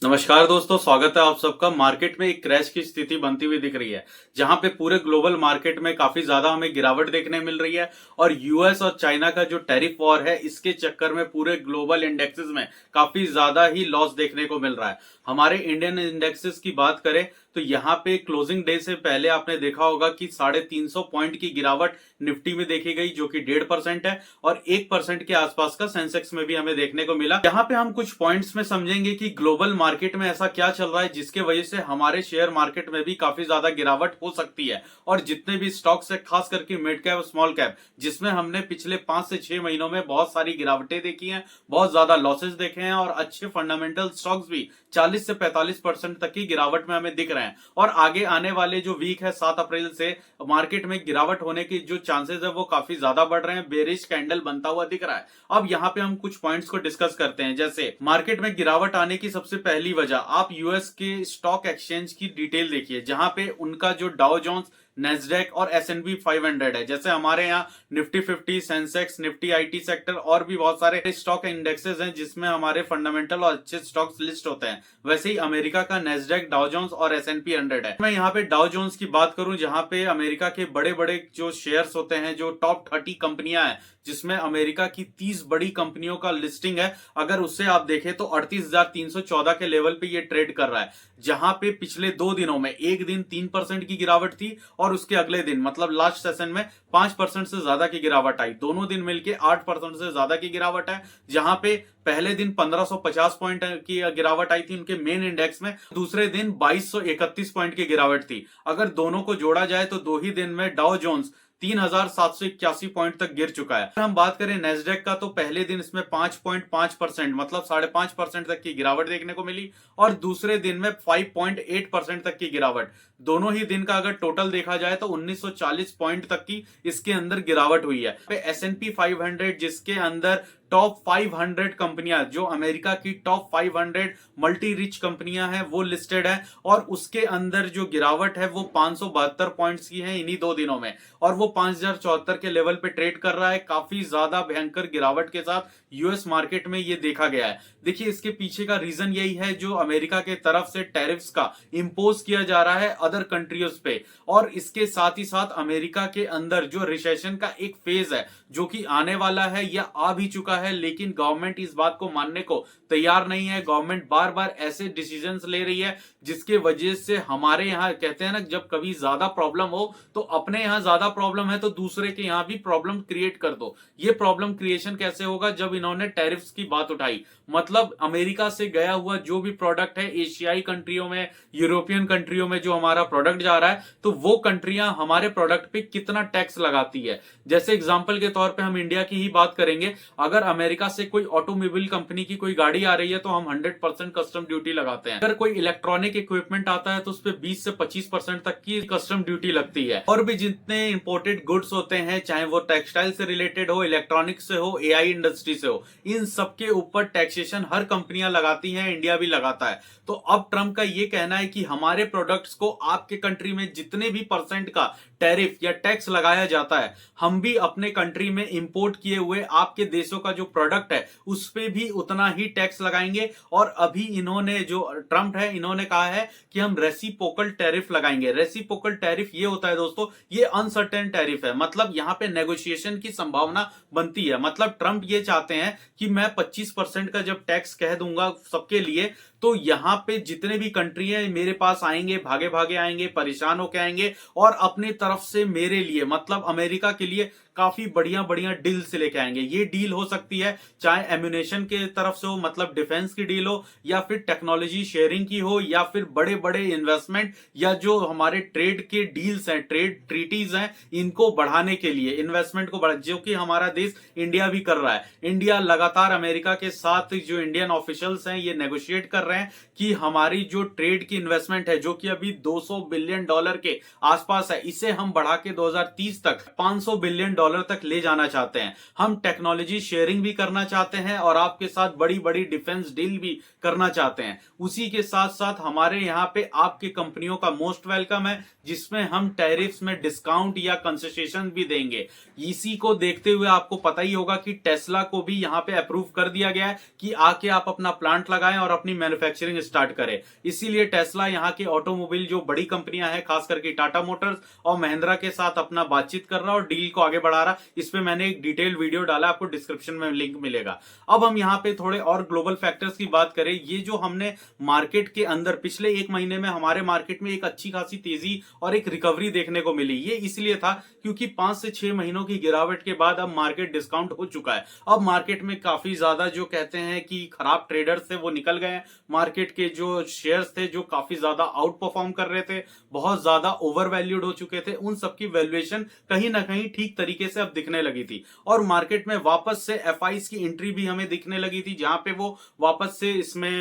नमस्कार दोस्तों, स्वागत है आप सबका। मार्केट में एक क्रैश की स्थिति बनती हुई दिख रही है, जहां पे पूरे ग्लोबल मार्केट में काफी ज्यादा हमें गिरावट देखने मिल रही है। और यूएस और चाइना का जो टैरिफ वॉर है, इसके चक्कर में पूरे ग्लोबल इंडेक्सेस में काफी ज्यादा ही लॉस देखने को मिल रहा है। हमारे इंडियन इंडेक्सेस की बात करें तो यहाँ पे क्लोजिंग डे से पहले आपने देखा होगा कि 350 पॉइंट की गिरावट निफ्टी में देखी गई, जो कि 1.5% है, और 1% के आसपास का सेंसेक्स में भी हमें देखने को मिला। यहाँ पे हम कुछ पॉइंट्स में समझेंगे कि ग्लोबल मार्केट में ऐसा क्या चल रहा है जिसके वजह से हमारे शेयर मार्केट में भी काफी ज्यादा गिरावट हो सकती है। और जितने भी स्टॉक्स है, खास करके मिड कैप स्मॉल कैप, जिसमें हमने पिछले 5 से 6 महीनों में बहुत सारी गिरावटें देखी हैं, बहुत ज्यादा लॉसेस देखे हैं, और अच्छे फंडामेंटल स्टॉक्स भी 40 से 45% तक की गिरावट में हमें दिख रहे हैं। और आगे आने वाले जो वीक है 7 अप्रैल से मार्केट में गिरावट होने की जो चांसेस है वो काफी ज्यादा बढ़ रहे हैं। बेरिश कैंडल बनता हुआ दिख रहा है। अब यहाँ पे हम कुछ पॉइंट्स को डिस्कस करते हैं। जैसे मार्केट में गिरावट आने की सबसे पहली वजह, आप यूएस के स्टॉक एक्सचेंज की डिटेल देखिए, जहां पे उनका जो डाउ जोन्स, नेस्डेक और S&P 500 है। जैसे हमारे यहाँ Nifty 50, Sensex, Nifty IT sector और भी बहुत सारे स्टॉक इंडेक्सेस हैं जिसमें हमारे फंडामेंटल और अच्छे स्टॉक्स लिस्ट होते हैं। वैसे ही अमेरिका का नेस्डेक, डाउ जोन्स और S&P 100 है। मैं यहाँ पे डाउ जोन्स की बात करूं, जहां पे अमेरिका के बड़े बड़े जो शेयर्स होते हैं, जो टॉप 30 कंपनियां हैं, जिसमें अमेरिका की 30 बड़ी कंपनियों का लिस्टिंग है, अगर उससे आप देखें तो 38,314 के लेवल पे ये ट्रेड कर रहा है। जहां पे पिछले 2 दिनों में एक दिन 3% की गिरावट थी, और उसके अगले दिन मतलब लास्ट सेशन में 5% से ज्यादा की गिरावट आई। दोनों दिन मिलके 8% से ज्यादा की गिरावट है। जहां पे पहले दिन 1550 पॉइंट की गिरावट आई थी उनके मेन इंडेक्स में, दूसरे दिन 2231 पॉइंट की गिरावट थी। अगर दोनों को जोड़ा जाए तो 2 ही दिन में डाउ जोन्स 3781 पॉइंट तक गिर चुका है। अगर हम बात करें नेस्डेक का, तो पहले दिन इसमें 5.5% मतलब 5.5% तक की गिरावट देखने को मिली, और दूसरे दिन में 5.8% तक की गिरावट। दोनों ही दिन का अगर टोटल देखा जाए तो 1940 पॉइंट तक की इसके अंदर गिरावट हुई है। S&P 500, जिसके अंदर टॉप 500 कंपनियां, जो अमेरिका की टॉप 500 मल्टी रिच कंपनियां हैं, वो लिस्टेड है, और उसके अंदर जो गिरावट है वो 572 पॉइंट्स की है इन्हीं 2 दिनों में, और वो 5074 के लेवल पे ट्रेड कर रहा है। काफी ज्यादा भयंकर गिरावट के साथ यूएस मार्केट में ये देखा गया है। देखिए, इसके पीछे का रीजन यही है, जो अमेरिका के तरफ से टैरिफ्स का इंपोज किया जा रहा है अदर कंट्रीज पे, और इसके साथ ही साथ अमेरिका के अंदर जो रिसेशन का एक फेज है जो कि आने वाला है या आ भी चुका है, लेकिन गवर्नमेंट इस बात को मानने को तैयार नहीं है। गवर्नमेंट बार बार ऐसे डिसीजंस ले रही है जिसके वजह से हमारे यहाँ कहते हैं ना, जब कभी ज्यादा प्रॉब्लम हो तो अपने यहाँ ज्यादा प्रॉब्लम है तो दूसरे के यहाँ भी प्रॉब्लम क्रिएट कर दो। ये प्रॉब्लम क्रिएशन कैसे होगा? जब इन्होंने टैरिफ्स की बात उठाई, मतलब अमेरिका से गया हुआ जो भी प्रोडक्ट है, एशियाई कंट्रियों में, यूरोपियन कंट्रियों में जो हमारा प्रोडक्ट जा रहा है, तो वो कंट्रियां हमारे प्रोडक्ट पे कितना टैक्स लगाती है। जैसे एग्जांपल के तौर पे हम इंडिया की ही बात करेंगे, अगर अमेरिका से कोई ऑटोमोबाइल कंपनी की कोई गाड़ी आ रही है तो हम 100% कस्टम ड्यूटी लगाते हैं। अगर कोई इलेक्ट्रॉनिक इक्विपमेंट आता है तो उस पर 20 से 25% तक की कस्टम ड्यूटी लगती है। और भी जितने इंपोर्टेड गुड्स होते हैं, चाहे वो टेक्सटाइल से रिलेटेड हो, इलेक्ट्रॉनिक से हो, एआई इंडस्ट्री से हो, इन सबके ऊपर टैक्सेशन हर कंपनियां लगाती हैं, इंडिया भी लगाता है। तो अब ट्रंप का ये कहना है कि हमारे प्रोडक्ट्स को आपके कंट्री में जितने भी परसेंट का टैरिफ या टैक्स लगाया जाता है, हम भी अपने कंट्री में इंपोर्ट किए हुए आपके देशों का जो प्रोडक्ट है उस पे भी उतना ही टैक्स लगाएंगे। और अभी इन्होंने, जो ट्रंप है, इन्होंने कहा है कि हम रेसिप्रोकल टैरिफ लगाएंगे। रेसिप्रोकल टैरिफ ये होता है दोस्तों, ये अनसर्टेन टैरिफ है, मतलब यहां पे नेगोशिएशन की संभावना बनती है। मतलब ट्रंप ये चाहते हैं कि मैं 25% का जब टैक्स कह दूंगा सबके लिए, तो यहां पे जितने भी कंट्री है मेरे पास आएंगे, भागे भागे आएंगे, परेशान होके आएंगे, और अपनी तरफ से मेरे लिए, मतलब अमेरिका के लिए काफी बढ़िया बढ़िया डील से लेके आएंगे। ये डील हो सकती है चाहे एम्यूनेशन के तरफ से हो, मतलब डिफेंस की डील हो, या फिर टेक्नोलॉजी शेयरिंग की हो, या फिर बड़े बड़े इन्वेस्टमेंट, या जो हमारे ट्रेड के डील्स हैं, ट्रेड ट्रीटीज हैं, इनको बढ़ाने के लिए, इन्वेस्टमेंट को बढ़ा, जो कि हमारा देश इंडिया भी कर रहा है। इंडिया लगातार अमेरिका के साथ, जो इंडियन ऑफिशियल्स हैं, ये नेगोशिएट कर रहे हैं कि हमारी जो ट्रेड की इन्वेस्टमेंट है, जो कि अभी $200 बिलियन के आसपास है, इसे हम बढ़ा के 2030 तक $500 बिलियन तक ले जाना चाहते हैं। हम टेक्नोलॉजी शेयरिंग भी करना चाहते हैं और आपके साथ बड़ी बड़ी डिफेंस डील भी करना चाहते हैं। उसी के साथ साथ हमारे यहाँ पे आपकी कंपनियों का मोस्ट वेलकम है, जिसमें हम टैरिफ्स में डिस्काउंट या कंसेशन भी देंगे। इसी को देखते हुए आपको पता ही होगा कि टेस्ला को भी यहाँ पे अप्रूव कर दिया गया है कि आके आप अपना प्लांट लगाएं और अपनी मैन्युफैक्चरिंग स्टार्ट करे। इसीलिए टेस्ला यहाँ के ऑटोमोबाइल जो बड़ी कंपनियां हैं, खास करके टाटा मोटर्स और महिंद्रा के साथ अपना बातचीत कर रहा और डील को आगे बढ़ा रहा। इस पे मैंने एक डिटेल वीडियो डाला, आपको डिस्क्रिप्शन में लिंक मिलेगा। अब हम यहाँ पे थोड़े और ग्लोबल फैक्टर्स की बात करें। ये जो हमने मार्केट के अंदर पिछले एक महीने में हमारे मार्केट में एक अच्छी खासी तेजी और एक रिकवरी देखने को मिली। ये इसलिए था क्योंकि 5 से 6 महीनों की गिरावट के बाद अब मार्केट डिस्काउंट हो चुका है। अब मार्केट में काफी ज्यादा जो कहते हैं कि खराब ट्रेडर्स थे वो निकल गए। मार्केट के जो शेयर्स थे जो काफी ज्यादा आउट परफॉर्म कर रहे थे, बहुत ज्यादा ओवर वैल्यूड हो चुके थे, उन सबकी वैल्यूएशन कहीं ना कहीं ठीक तरीके से अब दिखने लगी थी। और मार्केट में वापस से एफआईज की एंट्री भी हमें दिखने लगी थी, जहां पे वो वापस से इसमें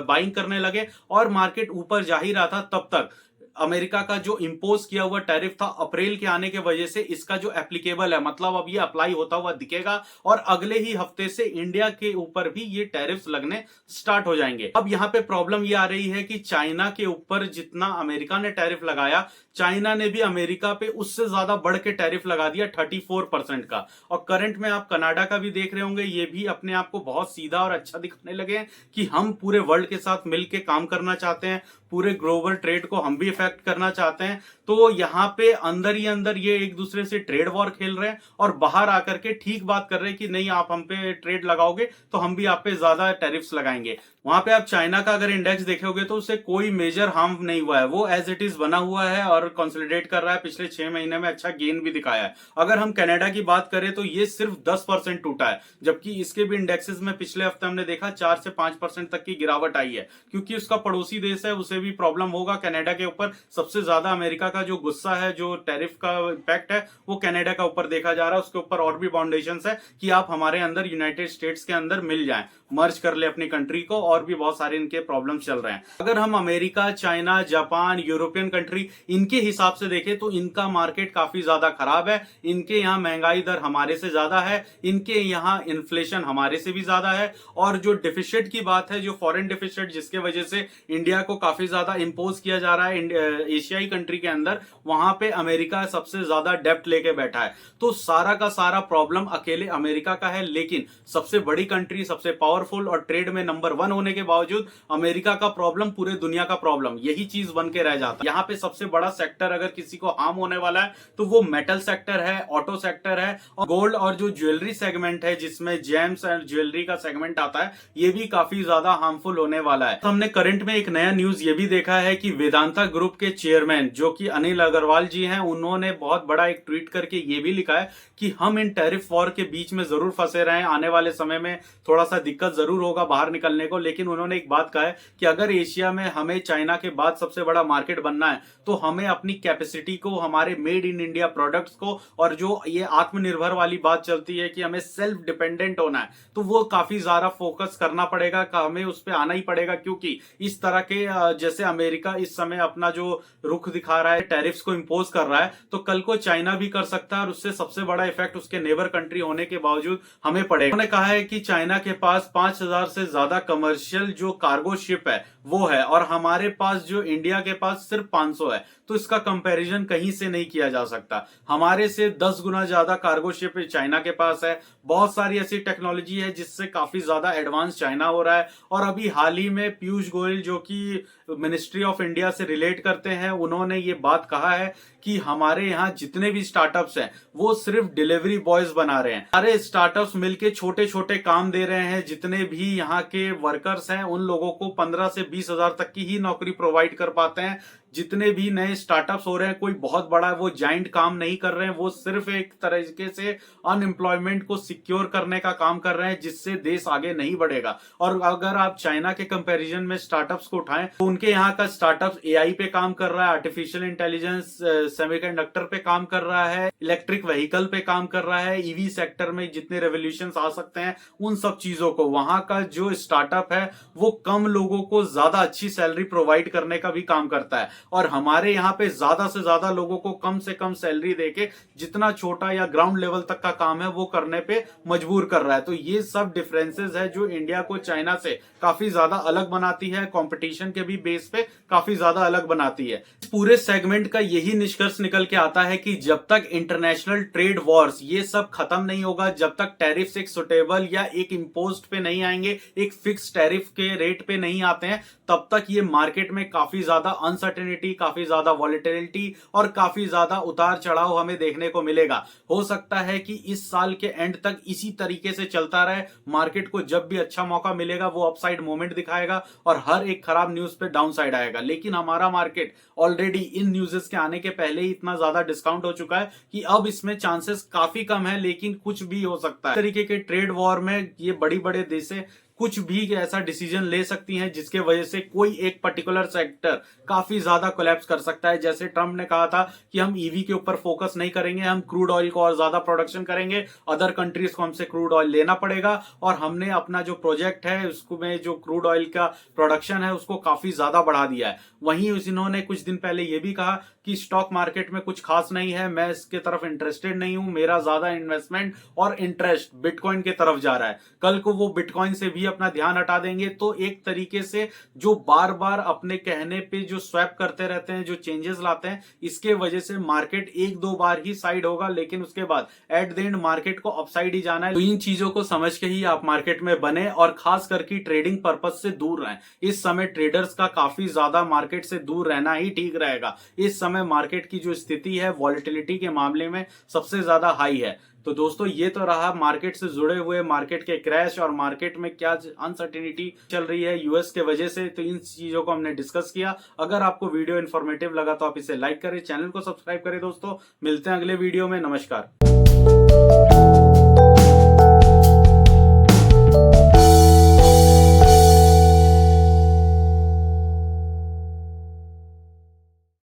बाइंग करने लगे और मार्केट ऊपर जा ही रहा था। तब तक अमेरिका का जो इंपोज किया हुआ टैरिफ था अप्रैल के आने के वजह से इसका जो एप्लीकेबल है, मतलब अब ये अप्लाई होता हुआ दिखेगा और अगले ही हफ्ते से इंडिया के ऊपर भी ये टैरिफ्स लगने स्टार्ट हो जाएंगे। अब यहाँ पे प्रॉब्लम ये आ रही है कि चाइना के ऊपर जितना अमेरिका ने टैरिफ लगाया, चाइना ने भी अमेरिका पे उससे ज्यादा बढ़ के टैरिफ लगा दिया 34% का। और करंट में आप कनाडा का भी देख रहे होंगे, ये भी अपने आप को बहुत सीधा और अच्छा दिखाने लगे कि हम पूरे वर्ल्ड के साथ मिलकर काम करना चाहते हैं, पूरे ग्लोबल ट्रेड को हम भी इफेक्ट करना चाहते हैं। तो यहाँ पे अंदर ही अंदर ये एक दूसरे से ट्रेड वॉर खेल रहे हैं और बाहर आकर के ठीक बात कर रहे हैं कि नहीं, आप हम पे ट्रेड लगाओगे तो हम भी आप पे ज्यादा टैरिफ्स लगाएंगे। वहां पे आप चाइना का अगर इंडेक्स देखोगे तो उसे कोई मेजर हार्म नहीं हुआ है, वो एज इट इज बना हुआ है और कंसोलिडेट कर रहा है। पिछले 6 महीने में अच्छा गेन भी दिखाया है। अगर हम कनाडा की बात करें तो ये सिर्फ 10% टूटा है, जबकि इसके भी इंडेक्सेस में पिछले हफ्ते हमने देखा 4 से 5% तक की गिरावट आई है, क्योंकि उसका पड़ोसी देश है, उसे भी प्रॉब्लम होगा। कनाडा के ऊपर सबसे ज्यादा अमेरिका का जो गुस्सा है, जो टैरिफ का इम्पैक्ट है, वो कनाडा का ऊपर देखा जा रहा है। उसके ऊपर और भी फाउंडेशन है कि आप हमारे अंदर यूनाइटेड स्टेट्स के अंदर मिल जाएं, मर्ज कर ले अपनी कंट्री को, और भी बहुत सारे इनके प्रॉब्लम चल रहे हैं। अगर हम America, China, Japan, European country इनके हिसाब से देखें तो इनका मार्केट काफी ज्यादा खराब है। इनके यहाँ महंगाई दर हमारे से ज्यादा है, इनके यहाँ इन्फ्लेशन हमारे से भी ज्यादा है। और जो डिफिसिट की बात है, जो फॉरेन डिफिसिट जिसके वजह से इंडिया को काफी ज्यादा इंपोज किया जा रहा है एशियाई कंट्री के अंदर, वहां पे अमेरिका सबसे ज्यादा डेप्ट लेके बैठा है। तो सारा का सारा प्रॉब्लम अकेले अमेरिका का है, लेकिन सबसे बड़ी कंट्री, सबसे पावरफुल और ट्रेड में नंबर 1 होने के बावजूद अमेरिका का प्रॉब्लम पूरे दुनिया का प्रॉब्लम, यही चीज बन के रह जाता है। यहाँ पे सबसे बड़ा सेक्टर अगर किसी को हार्म होने वाला है तो वो मेटल सेक्टर है, ऑटो सेक्टर है, और गोल्ड और जो ज्वेलरी सेगमेंट है जिसमें जेम्स एंड ज्वेलरी का सेगमेंट आता है, ये भी काफी ज्यादा हार्मफुल होने वाला है। तो हमने करंट में एक नया न्यूज ये भी देखा है कि वेदांता ग्रुप के चेयरमैन जो कि अनिल अग्रवाल जी हैं, उन्होंने बहुत बड़ा एक ट्वीट करके ये भी लिखा है कि हम इन टैरिफ वॉर के बीच में जरूर फंसे रहे हैं, आने वाले समय में थोड़ा सा दिक्कत जरूर होगा बाहर निकलने को। लेकिन उन्होंने एक बात कहा है कि अगर एशिया में हमें चाइना के बाद सबसे बड़ा मार्केट बनना है तो हमें अपनी कैपेसिटी को, हमारे मेड इन इंडिया प्रोडक्ट्स को, और जो ये आत्मनिर्भर वाली बात चलती है कि हमें सेल्फ डिपेंडेंट होना है, तो वो काफी ज्यादा फोकस करना पड़ेगा, हमें उस पर आना ही पड़ेगा। क्योंकि इस तरह के जैसे अमेरिका इस समय अपना जो रुख दिखा रहा है, टैरिफ्स को इंपोज कर रहा है, तो कल को चाइना भी कर सकता है और उससे सबसे बड़ा इफेक्ट उसके नेबर कंट्री होने के बावजूद हमें पड़ेगा। उन्होंने कहा है कि चाइना के पास 5000 से ज्यादा कमर्शियल जो कार्गो शिप है वो है, और हमारे पास जो इंडिया के पास सिर्फ 500 है। तो इसका कंपैरिजन कहीं से नहीं किया जा सकता। हमारे से 10 गुना ज्यादा कार्गो शिप चाइना के पास है। बहुत सारी ऐसी टेक्नोलॉजी है जिससे काफी ज्यादा एडवांस चाइना हो रहा है। और अभी हाल ही में पीयूष गोयल जो कि मिनिस्ट्री ऑफ इंडिया से रिलेट करते हैं, उन्होंने ये बात कहा है कि हमारे यहाँ जितने भी स्टार्टअप्स हैं वो सिर्फ डिलीवरी बॉयज बना रहे हैं। सारे स्टार्टअप्स मिलके छोटे छोटे काम दे रहे हैं। जितने भी यहाँ के वर्कर्स हैं उन लोगों को 15 से 20 हजार तक की ही नौकरी प्रोवाइड कर पाते हैं। जितने भी नए स्टार्टअप्स हो रहे हैं, कोई बहुत बड़ा वो जाइंट काम नहीं कर रहे हैं, वो सिर्फ एक तरीके से अनएम्प्लॉयमेंट को सिक्योर करने का काम कर रहे हैं, जिससे देश आगे नहीं बढ़ेगा। और अगर आप चाइना के कंपैरिजन में स्टार्टअप्स को उठाएं तो उनके यहाँ का स्टार्टअप एआई पे काम कर रहा है, आर्टिफिशियल इंटेलिजेंस, सेमीकंडक्टर पे काम कर रहा है, इलेक्ट्रिक व्हीकल पे काम कर रहा है, ईवी सेक्टर में जितने रेवोल्यूशन आ सकते हैं उन सब चीजों को वहां का जो स्टार्टअप है वो कम लोगों को ज्यादा अच्छी सैलरी प्रोवाइड करने का भी काम करता है। और हमारे यहाँ पे ज्यादा से ज्यादा लोगों को कम से कम सैलरी देके जितना छोटा या ग्राउंड लेवल तक का काम है वो करने पे मजबूर कर रहा है। तो ये सब डिफरेंसेस है जो इंडिया को चाइना से काफी ज्यादा अलग बनाती है, कंपटीशन के भी बेस पे काफी ज्यादा अलग बनाती है। पूरे सेगमेंट का यही निष्कर्ष निकल के आता है कि जब तक इंटरनेशनल ट्रेड वॉर्स ये सब खत्म नहीं होगा, जब तक टैरिफ्स एक सुटेबल या एक इम्पोज्ड पे नहीं आएंगे, एक फिक्स टैरिफ के रेट पे नहीं आते हैं, तब तक ये मार्केट में काफी ज्यादा अनसर्टेनिटी, काफी ज्यादा वॉलेटिलिटी और काफी ज्यादा उतार चढ़ाव हमें देखने को मिलेगा। हो सकता है कि इस साल के एंड तक इसी तरीके से चलता रहे। मार्केट को जब भी अच्छा मौका मिलेगा वो अपसाइड मोमेंट दिखाएगा और हर एक खराब न्यूज पे डाउन साइड आएगा। लेकिन हमारा मार्केट ऑलरेडी इन न्यूज़ेस के आने के पहले ही इतना ज्यादा डिस्काउंट हो चुका है कि अब इसमें चांसेस काफी कम है, लेकिन कुछ भी हो सकता है। इस तरीके के ट्रेड वॉर में ये बड़ी बड़े देशें कुछ भी ऐसा डिसीजन ले सकती हैं जिसके वजह से कोई एक पर्टिकुलर सेक्टर काफी ज्यादा कोलैप्स कर सकता है। जैसे ट्रम्प ने कहा था कि हम ईवी के ऊपर फोकस नहीं करेंगे, हम क्रूड ऑयल को और ज्यादा प्रोडक्शन करेंगे, अदर कंट्रीज को हमसे क्रूड ऑयल लेना पड़ेगा और हमने अपना जो प्रोजेक्ट है उसको में जो क्रूड ऑयल का प्रोडक्शन है उसको काफी ज्यादा बढ़ा दिया है। वहीं इन्होंने कुछ दिन पहले यह भी कहा कि स्टॉक मार्केट में कुछ खास नहीं है, मैं इसके तरफ इंटरेस्टेड नहीं हूं, मेरा ज्यादा इन्वेस्टमेंट और इंटरेस्ट बिटकॉइन के तरफ जा रहा है। कल को वो बिटकॉइन से भी अपना ध्यान हटा देंगे तो एक तरीके से जो बार बार अपने कहने पे जो स्वैप करते रहते हैं, जो चेंजेस लाते हैं, इसके वजह से मार्केट एक दो बार ही साइड होगा, लेकिन उसके बाद एट द एंड मार्केट को अपसाइड ही जाना है। तो इन चीजों को समझ के ही आप मार्केट में बने और खास करके ट्रेडिंग पर्पज से दूर रहें। इस समय ट्रेडर्स का काफी ज्यादा मार्केट से दूर रहना ही ठीक रहेगा। इस समय मार्केट की जो स्थिति है वॉलेटिलिटी के मामले में सबसे ज्यादा हाई है। तो दोस्तों ये तो रहा मार्केट से जुड़े हुए मार्केट के क्रैश और मार्केट में क्या अनसर्टेनिटी चल रही है यूएस के वजह से। तो इन चीजों को हमने डिस्कस किया। अगर आपको वीडियो इन्फॉर्मेटिव लगा तो आप इसे लाइक करें, चैनल को सब्सक्राइब करें। दोस्तों मिलते हैं अगले वीडियो में। नमस्कार।